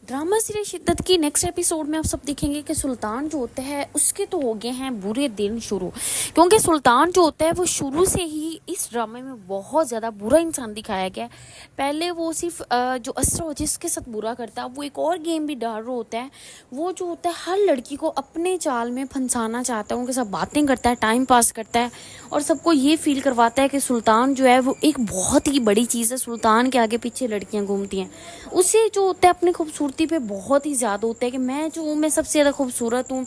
Drama series शिद्दत की next episode में आप सब देखेंगे कि सुल्तान जो होता है उसके तो हो गए हैं बुरे दिन शुरू। क्योंकि सुल्तान जो होता है वो शुरू से ही इस ड्रामे में बहुत ज़्यादा बुरा इंसान दिखाया गया है। पहले वो सिर्फ जो असरा हो जिसके साथ बुरा करता है, वो एक और गेम भी डाल रहा होता है। वो जो होता है हर लड़की को अपने चाल में फंसाना चाहता है, उनके साथ बातें करता है, टाइम पास करता है और सबको ये फील करवाता है कि सुल्तान जो है वो एक बहुत ही बड़ी चीज़ है। सुल्तान के आगे पीछे लड़कियाँ घूमती हैं। उससे जो होता है अपनी खूबसूरती पे बहुत ही ज़्यादा होता है कि मैं जो हूँ मैं सबसे ज़्यादा खूबसूरत हूँ,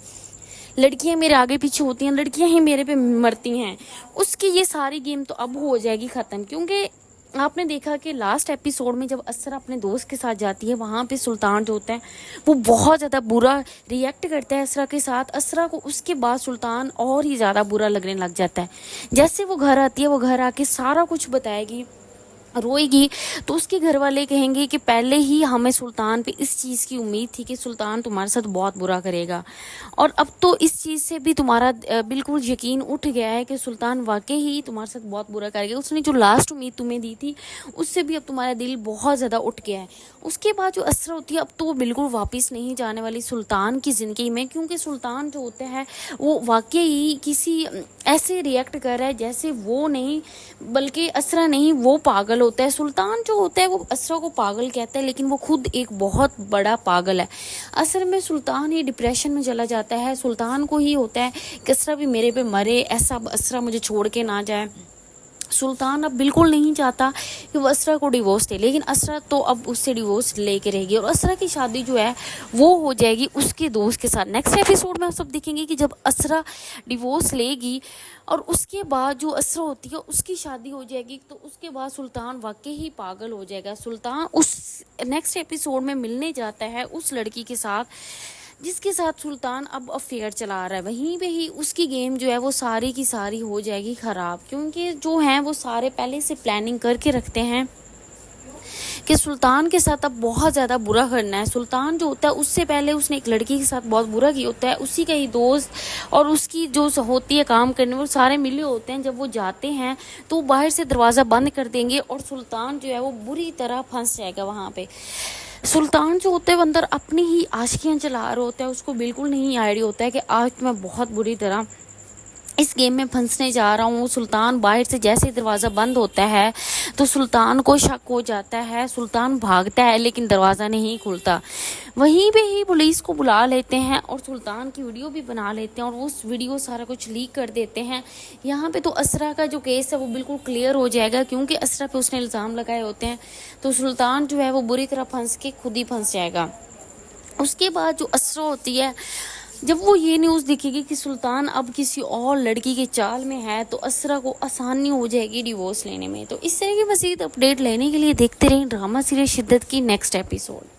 लड़कियां मेरे आगे पीछे होती हैं, लड़कियां ही मेरे पे मरती हैं। उसकी ये सारी गेम तो अब हो जाएगी ख़त्म। क्योंकि आपने देखा कि लास्ट एपिसोड में जब असरा अपने दोस्त के साथ जाती है, वहाँ पे सुल्तान जो होता है वो बहुत ज़्यादा बुरा रिएक्ट करता है असरा के साथ। असरा को उसके बाद सुल्तान और ही ज़्यादा बुरा लगने लग जाता है। जैसे वो घर आती है, वो घर आके सारा कुछ बताएगी, रोएगी, तो उसके घर वाले कहेंगे कि पहले ही हमें सुल्तान पे इस चीज़ की उम्मीद थी कि सुल्तान तुम्हारे साथ बहुत बुरा करेगा, और अब तो इस चीज़ से भी तुम्हारा बिल्कुल यकीन उठ गया है कि सुल्तान वाकई ही तुम्हारे साथ बहुत बुरा करेगा। उसने जो लास्ट उम्मीद तुम्हें दी थी उससे भी अब तुम्हारा दिल बहुत ज़्यादा उठ गया है। उसके बाद जो असरा होती है अब तो वो बिल्कुल वापस नहीं जाने वाली सुल्तान की ज़िंदगी में। क्योंकि सुल्तान जो होता है वो वाकई ही किसी ऐसे रिएक्ट कर रहा है जैसे वो नहीं, बल्कि असरा नहीं, वो पागल होता है। सुल्तान जो होता है वो असरा को पागल कहता है, लेकिन वो खुद एक बहुत बड़ा पागल है। असल में सुल्तान ही डिप्रेशन में चला जाता है। सुल्तान को ही होता है कि असरा भी मेरे पे मरे, ऐसा असरा मुझे छोड़ के ना जाए। सुल्तान अब बिल्कुल नहीं चाहता कि वो असरा को डिवोर्स दे, लेकिन असरा तो अब उससे डिवोर्स लेके रहेगी और असरा की शादी जो है वो हो जाएगी उसके दोस्त के साथ। नेक्स्ट एपिसोड में आप सब देखेंगे कि जब असरा डिवोर्स लेगी और उसके बाद जो असरा होती है उसकी शादी हो जाएगी, तो उसके बाद सुल्तान वाकई ही पागल हो जाएगा। सुल्तान उस नेक्स्ट एपिसोड में मिलने जाता है उस लड़की के साथ जिसके साथ सुल्तान अब अफेयर चला रहा है। वहीं पे ही उसकी गेम जो है वो सारी की सारी हो जाएगी ख़राब। क्योंकि जो हैं वो सारे पहले से प्लानिंग करके रखते हैं कि सुल्तान के साथ अब बहुत ज़्यादा बुरा करना है। सुल्तान जो होता है उससे पहले उसने एक लड़की के साथ बहुत बुरा किया होता है, उसी का ही दोस्त और उसकी जो होती है काम करने वो सारे मिले होते हैं। जब वो जाते हैं तो बाहर से दरवाज़ा बंद कर देंगे और सुल्तान जो है वो बुरी तरह फंस जाएगा वहाँ पे। सुल्तान जो होता है वो अंदर अपनी ही आशिकियाँ चला रहा होता है, उसको बिल्कुल नहीं आइडिया होता है कि आज मैं बहुत बुरी तरह इस गेम में फंसने जा रहा हूँ। सुल्तान बाहर से जैसे दरवाज़ा बंद होता है तो सुल्तान को शक हो जाता है। सुल्तान भागता है लेकिन दरवाज़ा नहीं खुलता। वहीं पे ही पुलिस को बुला लेते हैं और सुल्तान की वीडियो भी बना लेते हैं और उस वीडियो सारा कुछ लीक कर देते हैं। यहाँ पे तो असरा का जो केस है वो बिल्कुल क्लियर हो जाएगा, क्योंकि असरा पे उसने इल्ज़ाम लगाए होते हैं। तो सुल्तान जो है वो बुरी तरह फंस के खुद ही फंस जाएगा। उसके बाद जो असरा होती है, जब वो ये न्यूज़ दिखेगी कि सुल्तान अब किसी और लड़की के चाल में है, तो असरा को आसानी हो जाएगी डिवोर्स लेने में। तो इस तरह की मज़ीद अपडेट लेने के लिए देखते रहें ड्रामा सीरीज शिद्दत की नेक्स्ट एपिसोड।